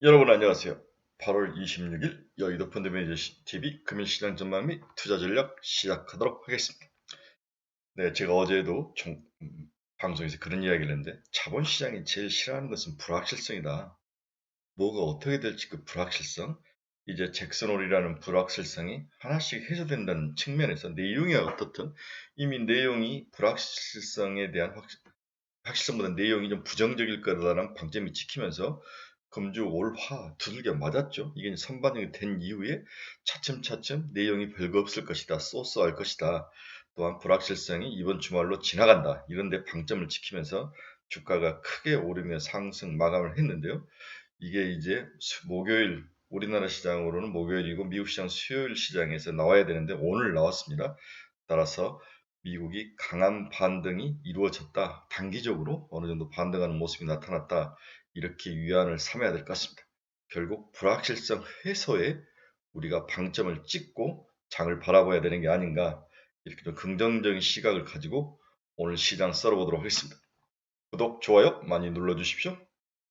여러분 안녕하세요. 8월 26일 여의도 펀드매니저 TV 금일시장 전망 및 투자 전략 시작하도록 하겠습니다. 네, 제가 어제도 방송에서 그런 이야기를 했는데 자본시장이 제일 싫어하는 것은 불확실성이다. 뭐가 어떻게 될지 그 불확실성, 이제 잭슨홀이라는 불확실성이 하나씩 해소된다는 측면에서 내용이 어떻든 이미 내용이 불확실성에 대한 확실성보다 내용이 좀 부정적일 거라는 방점이 찍히면서 금주 올 화 두들겨 맞았죠. 이게 선반영이 된 이후에 차츰차츰 내용이 별거 없을 것이다. 쏘쏘할 것이다. 또한 불확실성이 이번 주말로 지나간다. 이런 데 방점을 지키면서 주가가 크게 오르며 상승 마감을 했는데요. 이게 이제 목요일 우리나라 시장으로는 목요일이고 미국 시장 수요일 시장에서 나와야 되는데 오늘 나왔습니다. 따라서 미국이 강한 반등이 이루어졌다. 단기적으로 어느 정도 반등하는 모습이 나타났다. 이렇게 위안을 삼아야 될 것 같습니다. 결국 불확실성 해소에 우리가 방점을 찍고 장을 바라봐야 되는 게 아닌가. 이렇게 좀 긍정적인 시각을 가지고 오늘 시장 썰어보도록 하겠습니다. 구독, 좋아요 많이 눌러주십시오.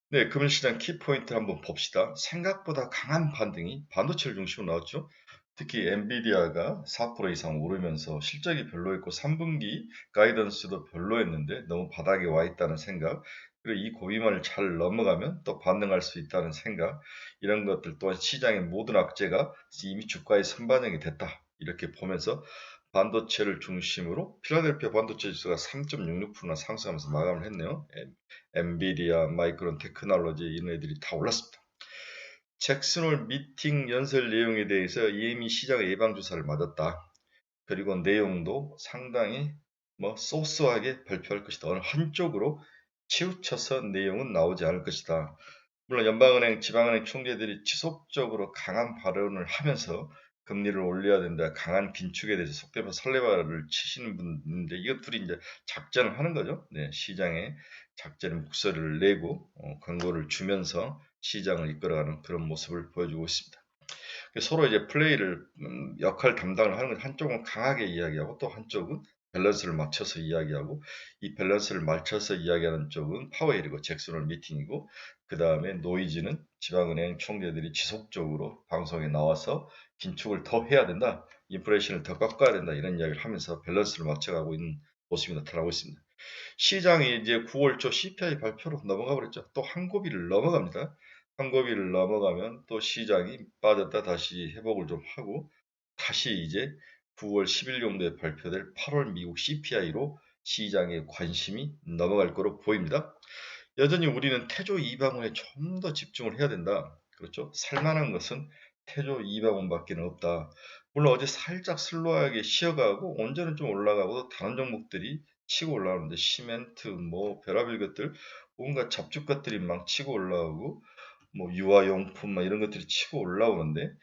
네, 금일시장 키포인트 한번 봅시다. 생각보다 강한 반등이 반도체를 중심으로 나왔죠. 특히 엔비디아가 4% 이상 오르면서 실적이 별로였고 3분기 가이던스도 별로였는데 너무 바닥에 와 있다는 생각, 그리고 이 고비만을 잘 넘어가면 또 반등할 수 있다는 생각, 이런 것들 또한 시장의 모든 악재가 이미 주가에 선반영이 됐다. 이렇게 보면서 반도체를 중심으로 필라델피아 반도체 지수가 3.66%나 상승하면서 마감을 했네요. 엔비디아, 마이크론 테크놀로지 이런 애들이 다 올랐습니다. 잭슨홀 미팅 연설 내용에 대해서 이미 시장의 예방주사를 맞았다. 그리고 내용도 상당히 소스하게 발표할 것이다. 어느 한쪽으로 치우쳐서 내용은 나오지 않을 것이다. 물론 연방은행, 지방은행 총재들이 지속적으로 강한 발언을 하면서 금리를 올려야 된다, 강한 긴축에 대해서 속되면 설레발을 치시는 분인데 이것들이 이제 작전을 하는 거죠. 네, 시장에 작전의 목소리를 내고 광고를 주면서 시장을 이끌어가는 그런 모습을 보여주고 있습니다. 서로 이제 플레이를 역할 담당을 하는 건 한쪽은 강하게 이야기하고 또 한쪽은 밸런스를 맞춰서 이야기하고, 이 밸런스를 맞춰서 이야기하는 쪽은 파웨일이고 잭슨홀 미팅이고, 그 다음에 노이즈는 지방은행 총재들이 지속적으로 방송에 나와서 긴축을 더 해야 된다, 인플레이션을 더 꺾어야 된다, 이런 이야기를 하면서 밸런스를 맞춰가고 있는 모습이 나타나고 있습니다. 시장이 이제 9월 초 CPI 발표로 넘어가 버렸죠. 또 한 고비를 넘어갑니다. 한 고비를 넘어가면 또 시장이 빠졌다 다시 회복을 좀 하고 다시 이제 9월 10일 정도에 발표될 8월 미국 CPI로 시장의 관심이 넘어갈 거로 보입니다. 여전히 우리는 태조 이방원에 좀 더 집중을 해야 된다. 그렇죠? 살만한 것은 태조 이방원밖에 없다. 물론 어제 살짝 슬로우하게 쉬어가고 온전은 좀 올라가고 다른 종목들이 치고 올라오는데 시멘트, 별의별 것들, 온갖 잡죽 것들이 막 치고 올라오고 유아용품 이런 것들이 치고 올라오는데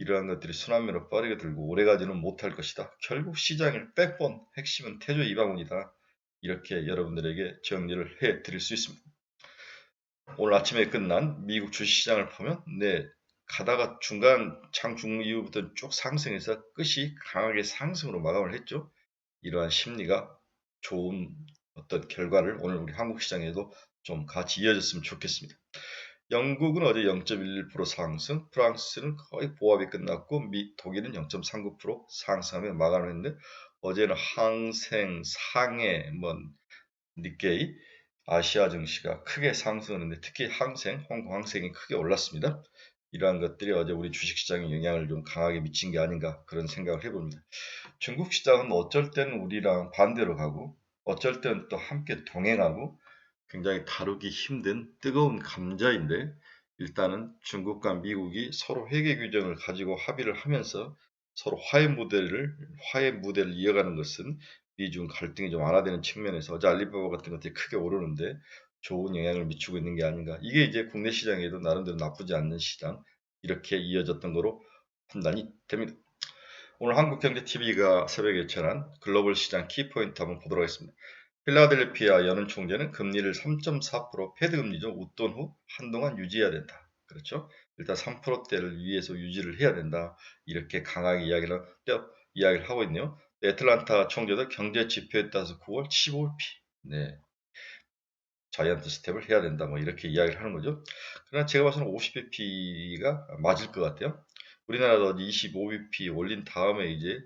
이러한 것들이 순환매로 빠르게 들고 오래가지는 못할 것이다. 결국 시장의 백본, 핵심은 태조 이방원이다. 이렇게 여러분들에게 정리를 해 드릴 수 있습니다. 오늘 아침에 끝난 미국 주식시장을 보면 가다가 중간 장중 이후부터 쭉 상승해서 끝이 강하게 상승으로 마감을 했죠. 이러한 심리가 좋은 어떤 결과를 오늘 우리 한국 시장에도 좀 같이 이어졌으면 좋겠습니다. 영국은 어제 0.11% 상승, 프랑스는 거의 보합이 끝났고 독일은 0.39% 상승하며 마감을 했는데 어제는 항생, 상해, 니케이, 아시아 증시가 크게 상승하는데 특히 항생, 홍콩 항생이 크게 올랐습니다. 이러한 것들이 어제 우리 주식시장에 영향을 좀 강하게 미친 게 아닌가 그런 생각을 해봅니다. 중국 시장은 어쩔 때는 우리랑 반대로 가고 어쩔 때는 또 함께 동행하고 굉장히 다루기 힘든 뜨거운 감자인데, 일단은 중국과 미국이 서로 회계 규정을 가지고 합의를 하면서 서로 화해 무대를 이어가는 것은 미중 갈등이 좀 완화되는 측면에서 어제 알리바바 같은 것들이 크게 오르는데 좋은 영향을 미치고 있는 게 아닌가. 이게 이제 국내 시장에도 나름대로 나쁘지 않는 시장, 이렇게 이어졌던 거로 판단이 됩니다. 오늘 한국경제TV가 새벽에 전한 글로벌 시장 키포인트 한번 보도록 하겠습니다. 필라델피아 연은 총재는 금리를 3.4% 패드 금리죠. 웃돈 후 한동안 유지해야 된다. 그렇죠? 일단 3%대를 위에서 유지를 해야 된다. 이렇게 강하게 이야기를 하고 있네요. 애틀란타 총재도 경제 지표에 따라서 9월 15p. 네. 자이언트 스텝을 해야 된다. 뭐 이렇게 이야기를 하는 거죠. 그러나 제가 봐서는 50bp가 맞을 것 같아요. 우리나라도 25bp 올린 다음에 이제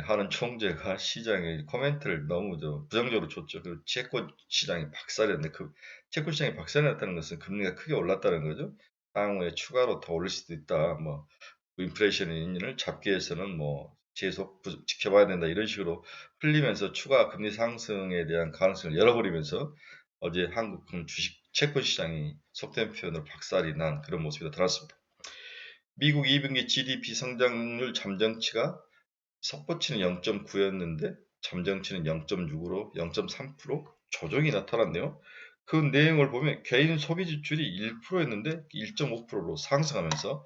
하는 총재가 시장에 코멘트를 너무 부정적으로 줬죠. 그리고 채권 시장이 박살났는데 그 채권 시장이 박살났다는 것은 금리가 크게 올랐다는 거죠. 향후에 추가로 더 올릴 수도 있다. 뭐 인플레이션을 잡기 위해서는 뭐 계속 지켜봐야 된다 이런 식으로 흘리면서 추가 금리 상승에 대한 가능성을 열어버리면서 어제 한국 주식 채권 시장이 속된 표현으로 박살이 난 그런 모습이 나타났습니다. 미국 2분기 GDP 성장률 잠정치가 속보치는 0.9였는데 잠정치는 0.6으로 0.3% 조정이 나타났네요. 그 내용을 보면 개인 소비 지출이 1%였는데 1.5%로 상승하면서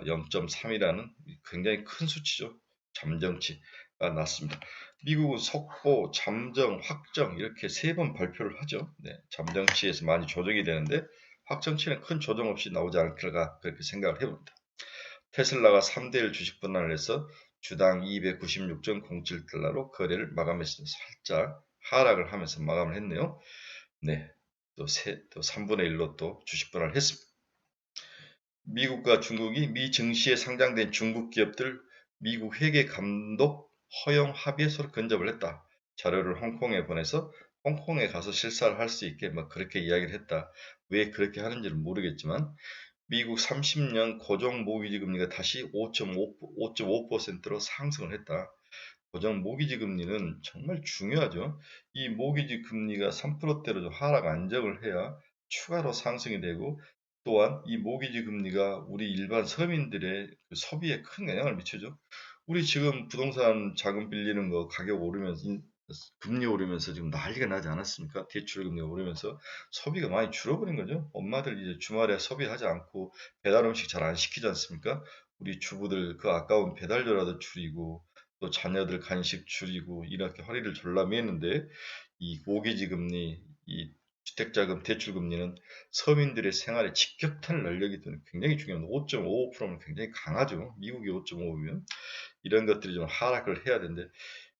0.3이라는 굉장히 큰 수치죠. 잠정치가 났습니다. 미국은 속보, 잠정, 확정 이렇게 3번 발표를 하죠. 네, 잠정치에서 많이 조정이 되는데 확정치는 큰 조정 없이 나오지 않을까 그렇게 생각을 해봅니다. 테슬라가 3대1 주식 분할을 해서 주당 296.07달러로 거래를 마감했습니다. 살짝 하락을 하면서 마감을 했네요. 네, 또 3분의 1로 또 주식 분할을 했습니다. 미국과 중국이 미 증시에 상장된 중국 기업들 미국 회계 감독 허용 합의에 서로 근접을 했다. 자료를 홍콩에 보내서 홍콩에 가서 실사를 할 수 있게 뭐 그렇게 이야기를 했다. 왜 그렇게 하는지는 모르겠지만 미국 30년 고정 모기지 금리가 다시 5.5%로 상승을 했다. 고정 모기지 금리는 정말 중요하죠. 이 모기지 금리가 3%대로 좀 하락 안정을 해야 추가로 상승이 되고 또한 이 모기지 금리가 우리 일반 서민들의 그 소비에 큰 영향을 미치죠. 우리 지금 부동산 자금 빌리는 거 가격 오르면서 금리 오르면서 지금 난리가 나지 않았습니까? 대출 금리가 오르면서 소비가 많이 줄어버린 거죠. 엄마들 이제 주말에 소비하지 않고 배달 음식 잘 안 시키지 않습니까? 우리 주부들 그 아까운 배달료라도 줄이고 또 자녀들 간식 줄이고 이렇게 허리를 졸라매는데 이 모기지 금리, 이 주택자금 대출 금리는 서민들의 생활에 직격탄을 날리기 때문에 굉장히 중요합니다. 5.55%는 굉장히 강하죠. 미국이 5.5면 이런 것들이 좀 하락을 해야 되는데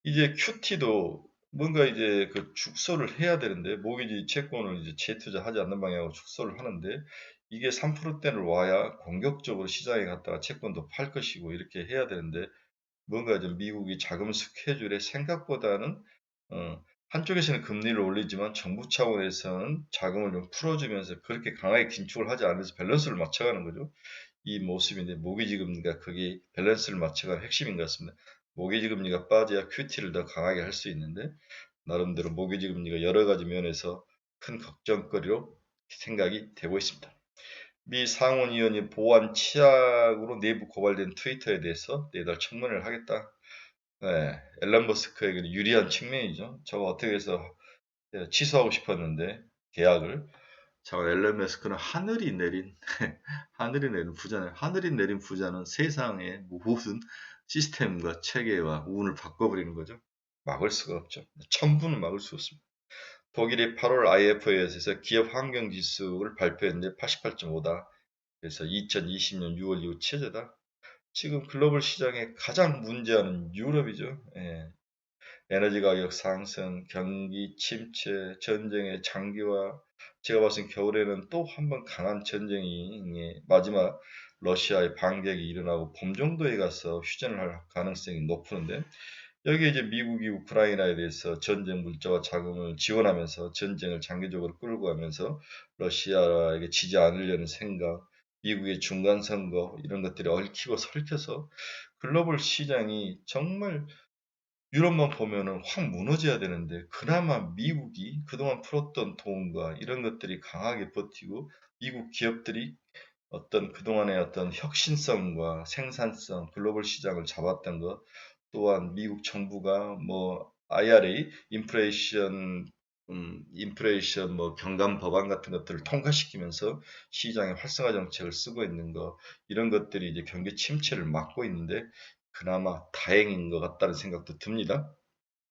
이제 QT도 뭔가 이제 그 축소를 해야 되는데 모기지 채권을 이제 재투자하지 않는 방향으로 축소를 하는데 이게 3%대를 와야 공격적으로 시장에 갔다가 채권도 팔 것이고 이렇게 해야 되는데 뭔가 좀 미국이 자금 스케줄에 생각보다는 한쪽에서는 금리를 올리지만 정부 차원에서는 자금을 좀 풀어주면서 그렇게 강하게 긴축을 하지 않으면서 밸런스를 맞춰가는 거죠. 이 모습인데 모기지 금리가 거기 밸런스를 맞춰가는 핵심인 것 같습니다. 모기지 금리가 빠져야 QT를 더 강하게 할 수 있는데 나름대로 모기지 금리가 여러 가지 면에서 큰 걱정거리로 생각이 되고 있습니다. 미 상원의원이 보안 치약으로 내부 고발된 트위터에 대해서 내달 청문회를 하겠다. 네, 앨런 머스크에게는 유리한 측면이죠. 저거 어떻게 해서 취소하고 싶었는데 계약을. 자, 앨런 머스크는 하늘이 내린 하늘이 내린 부자는 하늘이 내린 부자는 세상의 모든 시스템과 체계와 운을 바꿔버리는 거죠. 막을 수가 없죠. 천부는 막을 수 없습니다. 독일이 8월 IFA에서 기업 환경 지수를 발표했는데 88.5다. 그래서 2020년 6월 이후 최저다. 지금 글로벌 시장에 가장 문제하는 유럽이죠. 예. 에너지 가격 상승, 경기 침체, 전쟁의 장기화. 제가 봤을 때 겨울에는 또 한 번 강한 전쟁이 마지막 러시아의 반격이 일어나고 봄 정도에 가서 휴전을 할 가능성이 높은데 여기에 이제 미국이 우크라이나에 대해서 전쟁 물자와 자금을 지원하면서 전쟁을 장기적으로 끌고 가면서 러시아에게 지지 않으려는 생각, 미국의 중간 선거 이런 것들이 얽히고 설켜서 글로벌 시장이 정말 유럽만 보면은 확 무너져야 되는데 그나마 미국이 그동안 풀었던 돈과 이런 것들이 강하게 버티고 미국 기업들이 어떤 그동안의 어떤 혁신성과 생산성, 글로벌 시장을 잡았던 것, 또한 미국 정부가 뭐 IRA, 인플레이션 뭐 경감 법안 같은 것들을 통과시키면서 시장의 활성화 정책을 쓰고 있는 것, 이런 것들이 이제 경기 침체를 막고 있는데 그나마 다행인 것 같다는 생각도 듭니다.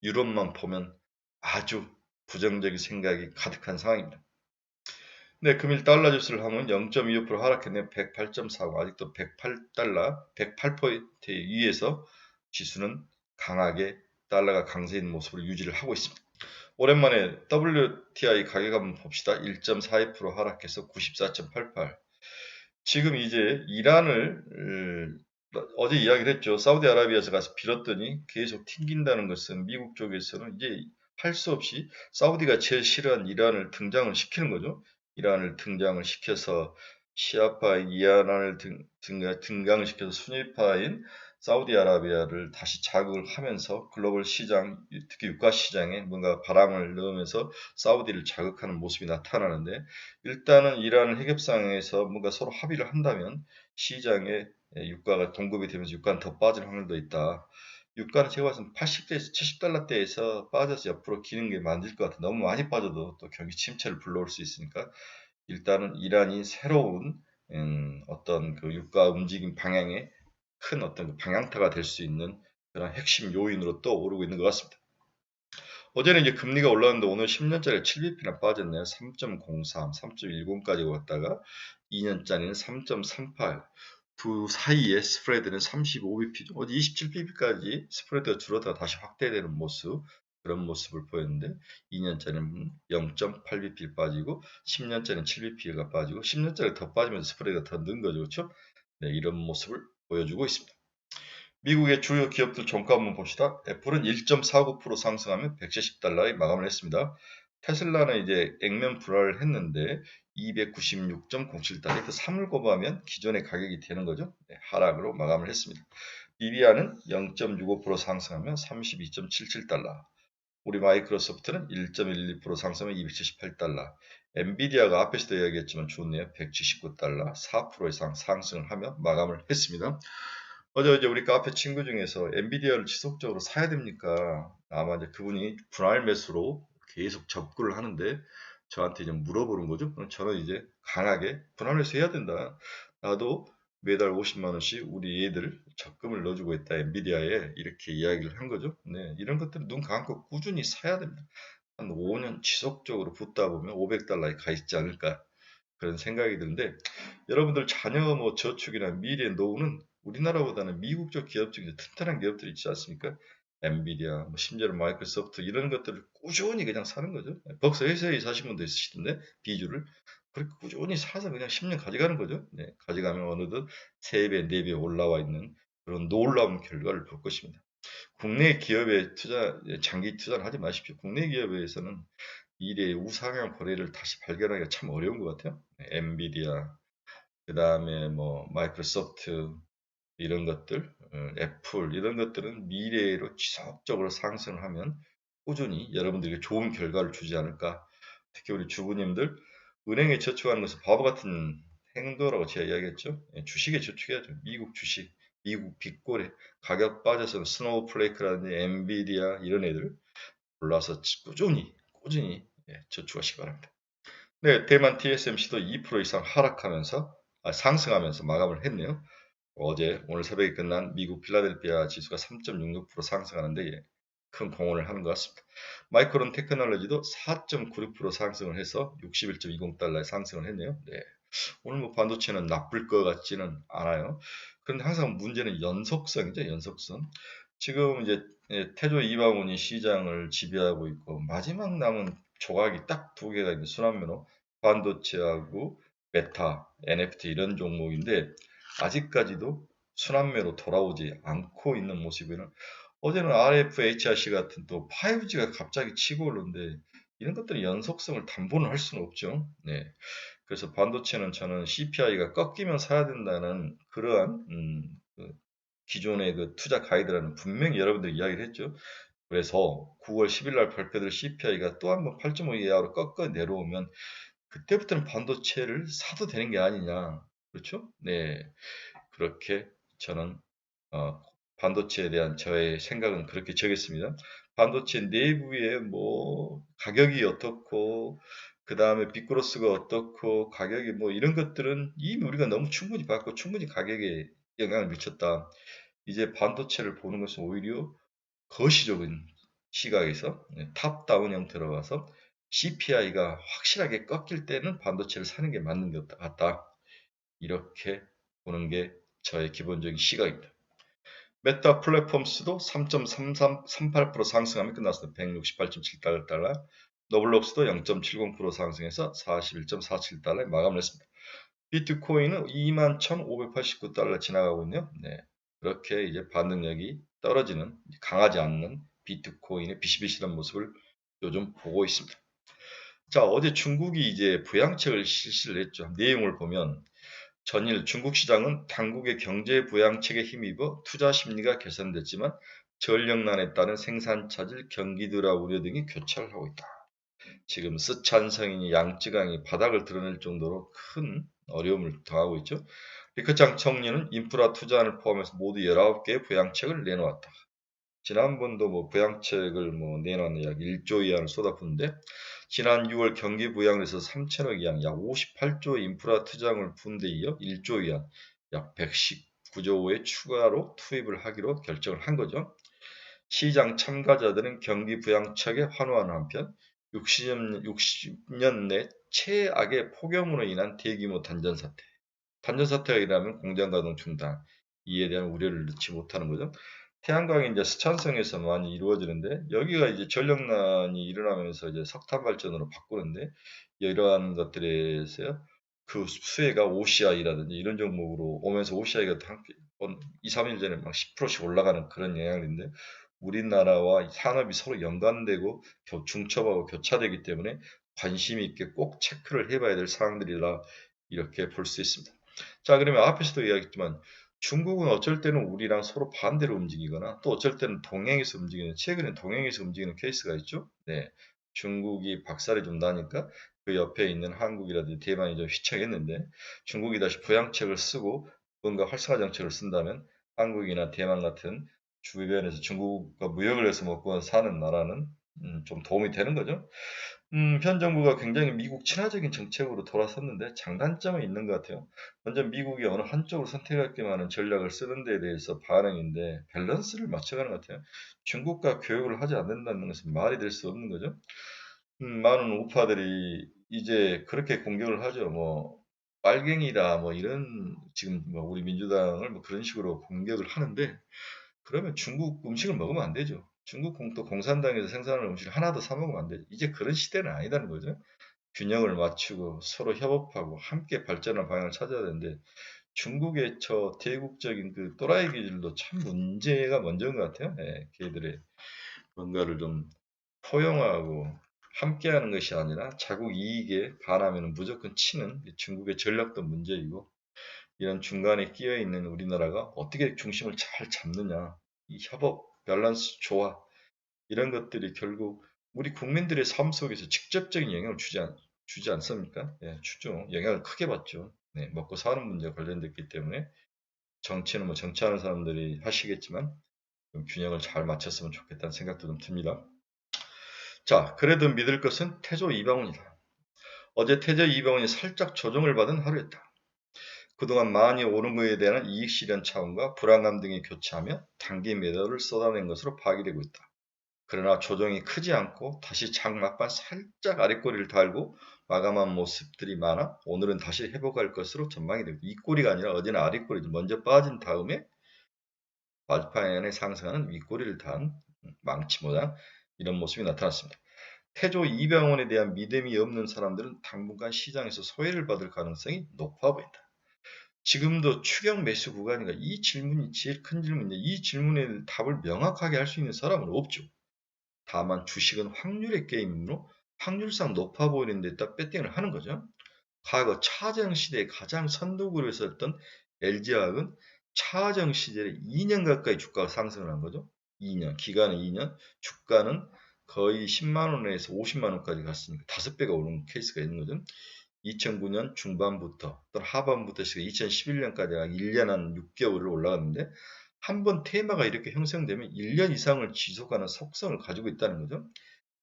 유럽만 보면 아주 부정적인 생각이 가득한 상황입니다. 네, 금일 달러 지수를 하면 0.25% 하락했네요. 108.49. 아직도 108달러, 108포인트 위에서 지수는 강하게 달러가 강세인 모습을 유지를 하고 있습니다. 오랜만에 WTI 가격 한번 봅시다. 1.42% 하락해서 94.88. 지금 이제 이란을 어제 이야기를 했죠. 사우디아라비아에서 가서 빌었더니 계속 튕긴다는 것은 미국 쪽에서는 이제 할 수 없이 사우디가 제일 싫어한 이란을 등장을 시키는 거죠. 이란을 등장을 시켜서 시아파인 이란을 등장을 시켜서 순위파인 사우디아라비아를 다시 자극을 하면서 글로벌 시장, 특히 유가 시장에 뭔가 바람을 넣으면서 사우디를 자극하는 모습이 나타나는데 일단은 이러한 핵협상에서 뭔가 서로 합의를 한다면 시장에 유가가 공급이 되면서 유가는 더 빠질 확률도 있다. 유가는 제가 봤을 때 80대에서 70달러대에서 빠져서 옆으로 기는 게 맞을 것 같아. 너무 많이 빠져도 또 경기 침체를 불러올 수 있으니까 일단은 이란이 새로운 어떤 그 유가 움직임 방향에 큰 어떤 그 방향타가 될 수 있는 그런 핵심 요인으로 또 오르고 있는 것 같습니다. 어제는 이제 금리가 올랐는데 오늘 10년짜리 7bp나 빠졌네요. 3.03, 3.10까지 왔다가 2년짜리는 3.38. 두 사이의 스프레드는 35bp, 어제 27bp까지 스프레드가 줄어들어 다시 확대되는 모습, 그런 모습을 보였는데 2년짜리는 0.8bp 빠지고 10년짜리는 7bp가 빠지고 10년짜리 더 빠지면서 스프레드가 더 는 거죠. 그렇죠? 네, 이런 모습을 보여주고 있습니다. 미국의 주요 기업들 종가 한번 봅시다. 애플은 1.49% 상승하며 170달러에 마감을 했습니다. 테슬라는 이제 액면 불화를 했는데 296.07달러, 그 3을 곱하면 기존의 가격이 되는 거죠. 네, 하락으로 마감을 했습니다. 비비아는 0.65% 상승하며 32.77달러. 우리 마이크로소프트는 1.12% 상승하며 278달러. 엔비디아가 앞에서도 이야기했지만 좋네요. 179달러, 4% 이상 상승을 하며 마감을 했습니다. 어제 우리 카페 친구 중에서 엔비디아를 지속적으로 사야 됩니까? 아마 이제 그분이 분할 매수로 계속 접근을 하는데 저한테 이제 물어보는 거죠. 그럼 저는 이제 강하게 분할 매수 해야 된다. 나도 매달 50만 원씩 우리 애들 적금을 넣어주고 있다. 엔비디아에 이렇게 이야기를 한 거죠. 네, 이런 것들은 눈 감고 꾸준히 사야 됩니다. 한 5년 지속적으로 붙다 보면 500달러에 가 있지 않을까. 그런 생각이 드는데 여러분들 자녀 뭐 저축이나 미래 노후는 우리나라보다는 미국 쪽 기업 중에 튼튼한 기업들이 있지 않습니까? 엔비디아, 뭐 심지어는 마이크로소프트 이런 것들을 꾸준히 그냥 사는 거죠. 벌써 회사에 사신 분도 있으시던데 비주를 그렇게 꾸준히 사서 그냥 10년 가져가는 거죠. 네, 가져가면 어느덧 3배, 4배 올라와 있는 그런 놀라운 결과를 볼 것입니다. 국내 기업에 장기 투자를 하지 마십시오. 국내 기업에서는 미래의 우상향 거래를 다시 발견하기가 참 어려운 것 같아요. 엔비디아, 그 다음에 뭐 마이크로소프트 이런 것들, 애플 이런 것들은 미래로 지속적으로 상승을 하면 꾸준히 여러분들에게 좋은 결과를 주지 않을까. 특히 우리 주부님들 은행에 저축하는 것은 바보 같은 행동이라고 제가 이야기했죠. 주식에 저축해야죠. 미국 주식, 미국 빅고래 가격 빠져서 스노우플레이크라든지 엔비디아 이런 애들 올라서 꾸준히 저축하시기 바랍니다. 네, 대만 TSMC도 2% 이상 하락하면서 상승하면서 마감을 했네요. 오늘 새벽에 끝난 미국 필라델피아 지수가 3.66% 상승하는데 큰 공헌을 하는 것 같습니다. 마이크론 테크놀로지도 4.96% 상승을 해서 61.20달러에 상승을 했네요. 네, 오늘 뭐 반도체는 나쁠 것 같지는 않아요. 그런데 항상 문제는 연속성이죠, 연속성. 지금 이제 태조 이방원이 시장을 지배하고 있고 마지막 남은 조각이 딱 두 개가 있는 순환면허 반도체하고 메타, NFT 이런 종목인데 아직까지도 순환매로 돌아오지 않고 있는 모습이는 어제는 RFHRC 같은 또 5G가 갑자기 치고 오르는데 이런 것들은 연속성을 담보는 할 수는 없죠. 네. 그래서 반도체는 저는 CPI가 꺾이면 사야 된다는 그러한 그 기존의 그 투자 가이드라는 분명히 여러분들이 이야기를 했죠. 그래서 9월 10일 날 발표될 CPI가 또 한번 8.5 이하로 꺾어 내려오면 그때부터는 반도체를 사도 되는 게 아니냐. 그렇죠? 네. 그렇게 저는 반도체에 대한 저의 생각은 그렇게 정했습니다. 반도체 내부에 뭐 가격이 어떻고 그 다음에 빅그로스가 어떻고 가격이 뭐 이런 것들은 이미 우리가 너무 충분히 봤고 충분히 가격에 영향을 미쳤다. 이제 반도체를 보는 것은 오히려 거시적인 시각에서 탑다운 형태로 가서 CPI가 확실하게 꺾일 때는 반도체를 사는 게 맞는 것 같다. 이렇게 보는 게 저의 기본적인 시각입니다. 메타 플랫폼스도 3.38% 상승하며 끝났습니다. 168.7달러. 노블록스도 0.70% 상승해서 41.47달러에 마감을 했습니다. 비트코인은 21,589달러 지나가고 있네요. 네. 그렇게 이제 반등력이 떨어지는, 강하지 않는 비트코인의 비실비실한 모습을 요즘 보고 있습니다. 자, 어제 중국이 이제 부양책을 실시를 했죠. 내용을 보면 전일 중국 시장은 당국의 경제 부양책에 힘입어 투자 심리가 개선됐지만 전력난에 따른 생산 차질, 경기 둔화 우려 등이 교차를 하고 있다. 지금 스촨성인이 양쯔강이 바닥을 드러낼 정도로 큰 어려움을 당하고 있죠. 리커창 총리는 인프라 투자안을 포함해서 모두 19개의 부양책을 내놓았다. 지난번도 뭐 부양책을 내놓는 약 1조 이하를 쏟아붓는데 지난 6월 경기 부양을 해서 3천억 이상 약 58조 인프라 투자를 푼 데 이어 1조 이하 약 119조 원의 추가로 투입을 하기로 결정을 한 거죠. 시장 참가자들은 경기 부양책에 환호하는 한편 60년 내 최악의 폭염으로 인한 대규모 단전사태가 일어나면 공장 가동 중단, 이에 대한 우려를 넣지 못하는 거죠. 태양광이 이제 스촨성에서 많이 이루어지는데 여기가 이제 전력난이 일어나면서 이제 석탄 발전으로 바꾸는데 이러한 것들에서 그 수혜가 OCI라든지 이런 종목으로 오면서 OCI가 한 2, 3일 전에 막 10%씩 올라가는 그런 영향인데 우리나라와 산업이 서로 연관되고 중첩하고 교차되기 때문에 관심 있게 꼭 체크를 해봐야 될 사항들이라 이렇게 볼 수 있습니다. 자, 그러면 앞에서도 이야기했지만 중국은 어쩔 때는 우리랑 서로 반대로 움직이거나 또 어쩔 때는 동행해서 움직이는, 최근에 동행해서 움직이는 케이스가 있죠. 네, 중국이 박살이 좀 나니까 그 옆에 있는 한국이라든지 대만이 좀 휘청했는데 중국이 다시 부양책을 쓰고 뭔가 활성화 정책을 쓴다면 한국이나 대만 같은 주변에서 중국과 무역을 해서 먹고 사는 나라는 좀 도움이 되는 거죠. 현 정부가 굉장히 미국 친화적인 정책으로 돌아섰는데 장단점은 있는 것 같아요. 먼저 미국이 어느 한쪽을 선택하기만 하는 전략을 쓰는 데에 대해서 반응인데 밸런스를 맞춰가는 것 같아요. 중국과 교역을 하지 않는다는 것은 말이 될 수 없는 거죠. 많은 우파들이 이제 그렇게 공격을 하죠. 뭐 빨갱이다 뭐 이런 지금 뭐 우리 민주당을 뭐 그런 식으로 공격을 하는데 그러면 중국 음식을 먹으면 안 되죠. 중국 또 공산당에서 생산하는 음식을 하나 더 사 먹으면 안 되죠. 이제 그런 시대는 아니다는 거죠. 균형을 맞추고 서로 협업하고 함께 발전하는 방향을 찾아야 되는데 중국의 저 대국적인 그 또라이 기질도 참 문제가 먼저인 것 같아요. 예, 걔들의 뭔가를 좀 포용하고 함께하는 것이 아니라 자국 이익에 반하면 무조건 치는 중국의 전략도 문제이고 이런 중간에 끼어 있는 우리나라가 어떻게 중심을 잘 잡느냐, 이 협업, 밸런스, 조화 이런 것들이 결국 우리 국민들의 삶 속에서 직접적인 영향을 주지 않습니까? 예, 주죠. 영향을 크게 받죠. 네, 먹고 사는 문제와 관련됐기 때문에 정치는 뭐 정치하는 사람들이 하시겠지만 좀 균형을 잘 맞췄으면 좋겠다는 생각도 좀 듭니다. 자, 그래도 믿을 것은 태조 이방원이다. 어제 태조 이방원이 살짝 조정을 받은 하루였다. 그동안 많이 오른 것에 대한 이익 실현 차원과 불안감 등이 교차하며 단기 매도를 쏟아낸 것으로 파악되고 있다. 그러나 조정이 크지 않고 다시 장막반 살짝 아랫꼬리를 달고 마감한 모습들이 많아 오늘은 다시 회복할 것으로 전망이 됩니다. 윗꼬리가 아니라 어제는 아랫꼬리 먼저 빠진 다음에 마지판에 상승하는 윗꼬리를 단 망치 모양 이런 모습이 나타났습니다. 태조 이병헌에 대한 믿음이 없는 사람들은 당분간 시장에서 소외를 받을 가능성이 높아 보인다. 지금도 추격 매수 구간인가 이 질문이 제일 큰 질문인데 이 질문에 답을 명확하게 할 수 있는 사람은 없죠. 다만 주식은 확률의 게임이므로 확률상 높아 보이는 데다 배팅을 하는 거죠. 과거 차정 시대에 가장 선두구를 했었던 LG화학은 차정 시절에 2년 가까이 주가가 상승을 한 거죠. 2년, 기간은 2년, 주가는 거의 10만 원에서 50만 원까지 갔으니까 5배가 오른 케이스가 있는 거죠. 2009년 중반부터 또는 하반부터 시작 2011년까지 1년 한 6개월을 올라갔는데 한 번 테마가 이렇게 형성되면 1년 이상을 지속하는 속성을 가지고 있다는 거죠.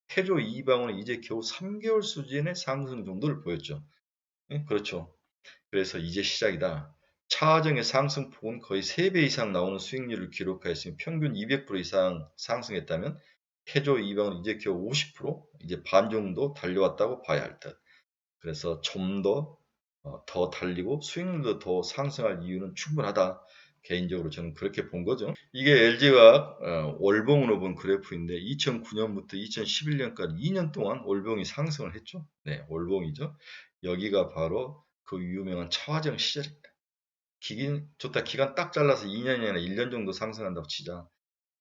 태조 이방원은 이제 겨우 3개월 수준의 상승 정도를 보였죠. 예? 그렇죠. 그래서 이제 시작이다. 차정의 상승폭은 거의 3배 이상 나오는 수익률을 기록하였으며 평균 200% 이상 상승했다면 태조 이방은 이제 겨우 50%, 이제 반 정도 달려왔다고 봐야 할 듯. 그래서 좀 더 달리고 수익률도 더 상승할 이유는 충분하다. 개인적으로 저는 그렇게 본 거죠. 이게 LG가 월봉으로 본 그래프인데 2009년부터 2011년까지 2년 동안 월봉이 상승을 했죠. 네, 월봉이죠. 여기가 바로 그 유명한 차화정 시절입니다. 기간 딱 잘라서 2년이 아니라 1년 정도 상승한다고 치자.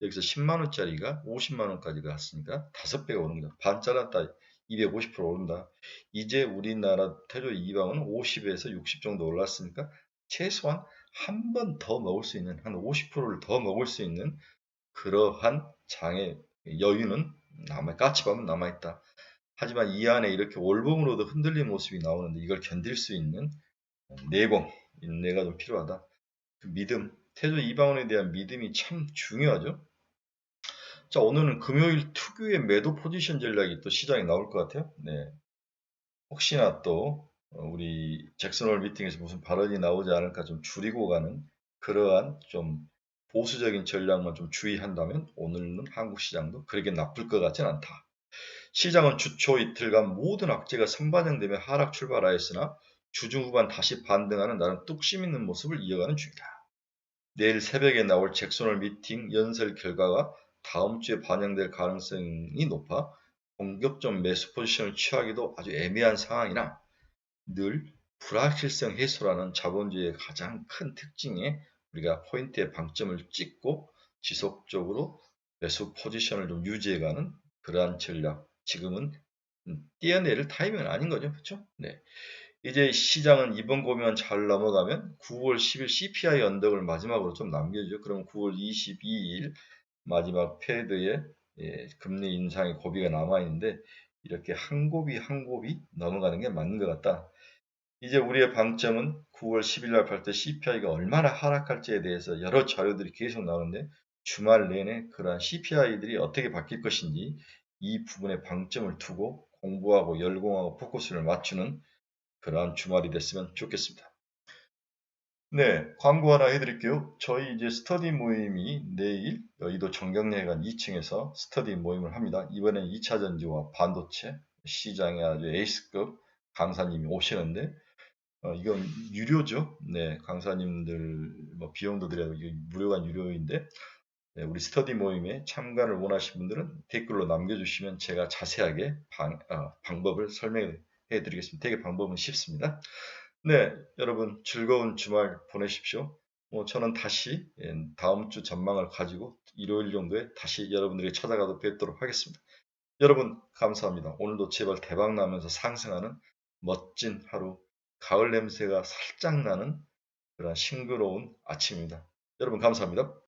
여기서 10만원짜리가 50만원까지 갔으니까 5배가 오른 거죠. 반 잘랐다 250% 오른다. 이제 우리나라 태조 이방은 50에서 60 정도 올랐으니까 최소한 한 번 더 먹을 수 있는, 한 50%를 더 먹을 수 있는 그러한 장의 여유는 까치밥은 남아있다. 하지만 이 안에 이렇게 월봉으로도 흔들린 모습이 나오는데 이걸 견딜 수 있는 내공, 인내가 좀 필요하다. 그 믿음, 태조 이방원에 대한 믿음이 참 중요하죠. 자, 오늘은 금요일 특유의 매도 포지션 전략이 또 시장에 나올 것 같아요. 네. 혹시나 또 우리 잭슨홀 미팅에서 무슨 발언이 나오지 않을까 좀 줄이고 가는 그러한 좀 보수적인 전략만 좀 주의한다면 오늘은 한국 시장도 그렇게 나쁠 것 같진 않다. 시장은 주초 이틀간 모든 악재가 선반영되며 하락 출발하였으나 주중 후반 다시 반등하는 나름 뚝심 있는 모습을 이어가는 중이다. 내일 새벽에 나올 잭슨홀 미팅 연설 결과가 다음 주에 반영될 가능성이 높아 공격적 매수 포지션을 취하기도 아주 애매한 상황이나 늘 불확실성 해소라는 자본주의의 가장 큰 특징에 우리가 포인트의 방점을 찍고 지속적으로 매수 포지션을 좀 유지해가는 그러한 전략. 지금은 뛰어내릴 타이밍은 아닌 거죠. 그렇죠? 네. 이제 시장은 이번 고비만 잘 넘어가면 9월 10일 CPI 언덕을 마지막으로 좀 남겨주죠. 그럼 9월 22일 마지막 패드의 금리 인상의 고비가 남아있는데 이렇게 한 고비 한 고비 넘어가는 게 맞는 것 같다. 이제 우리의 방점은 9월 10일 날 발표 CPI가 얼마나 하락할지에 대해서 여러 자료들이 계속 나오는데 주말 내내 그러한 CPI들이 어떻게 바뀔 것인지 이 부분에 방점을 두고 공부하고 열공하고 포커스를 맞추는 그러한 주말이 됐으면 좋겠습니다. 네, 광고 하나 해드릴게요. 저희 이제 스터디 모임이 내일 여의도 정경래관 2층에서 스터디 모임을 합니다. 이번엔 2차 전지와 반도체 시장의 아주 에이스급 강사님이 오시는데 이건 유료죠. 네, 강사님들 뭐 비용도 드려도 무료가 유료인데 네, 우리 스터디 모임에 참가를 원하시는 분들은 댓글로 남겨주시면 제가 자세하게 방법을 설명해 드리겠습니다. 되게 방법은 쉽습니다. 네, 여러분 즐거운 주말 보내십시오. 저는 다시 다음 주 전망을 가지고 일요일 정도에 다시 여러분들에게 찾아가도 뵙도록 하겠습니다. 여러분 감사합니다. 오늘도 제발 대박 나면서 상승하는 멋진 하루, 가을 냄새가 살짝 나는 그런 싱그러운 아침입니다. 여러분 감사합니다.